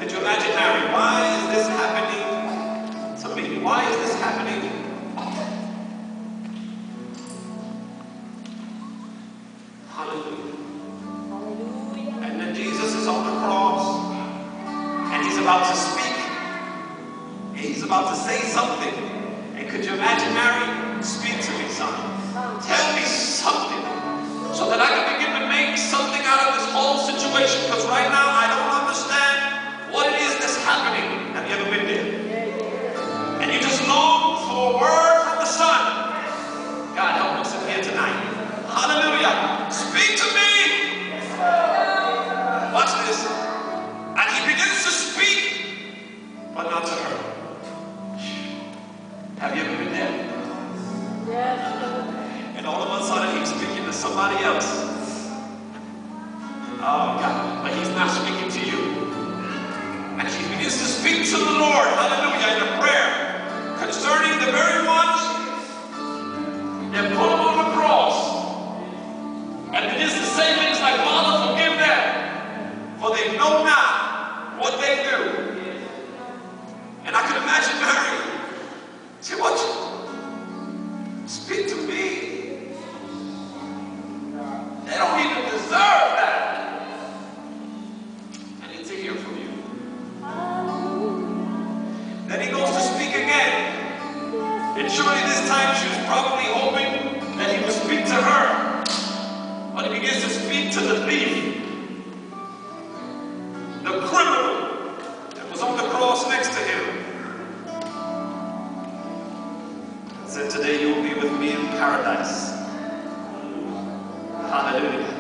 Could you imagine, Mary? Why is this happening to me? Why is this happening? Hallelujah. Hallelujah. And then Jesus is on the cross, and he's about to speak. He's about to say something. And could you imagine, Mary? Speak to me, son. Tell me something so that I can begin to make something out of this whole situation. Because right now I don't understand what it is that's happening. Have you ever been there? And you just long for a word from the Son. God help us in here tonight. Hallelujah. Speak to me. Watch this. And he begins to speak, but not to her. Have you ever been there? Yes. And all of a sudden he's speaking to somebody else. Oh God, but he's not speaking to you. And he begins to speak to the Lord, hallelujah, in a prayer concerning the very ones that put him on the cross. And begins to say things like, Father, forgive them, for they know not what they do. And I can imagine Mary. Say, what? Speak to me. They don't even deserve that. I need to hear from you. Then he goes to speak again. And surely this time she was probably hoping that he would speak to her. But he begins to speak to the thief, the criminal that was on the cross next to him. Said, today you will be with me in paradise. Hallelujah.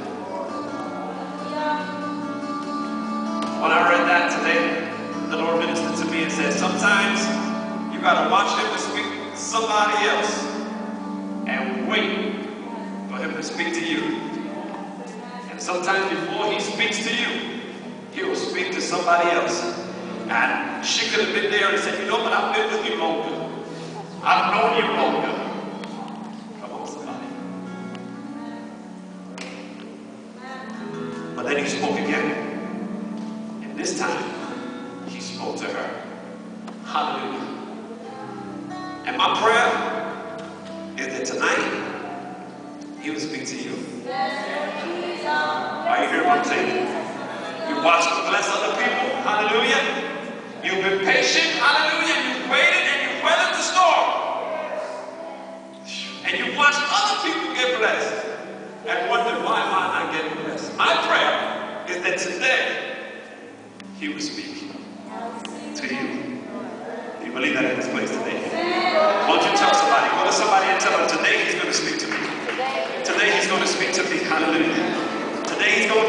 When I read that today, the Lord ministered to me and said, sometimes you got to watch him to speak to somebody else and wait for him to speak to you. And sometimes before he speaks to you, he will speak to somebody else. And she could have been there and said, you know what, I've been with you longer. I've known you longer. Come on, somebody. But then he spoke again. And this time, he spoke to her. Hallelujah. And my prayer is that tonight, he will speak to you. Are you hearing what I'm saying? You watch him bless other people. Hallelujah. You've been patient. Hallelujah. You've waited and you've weathered the storm. And you've watched other people get blessed and wondered, why am I not getting blessed? My prayer is that today he will speak to you. Do you believe that in this place today? Won't you tell somebody? Go to somebody and tell them, today he's going to speak to me. Today he's going to speak to me. Hallelujah. Today he's going to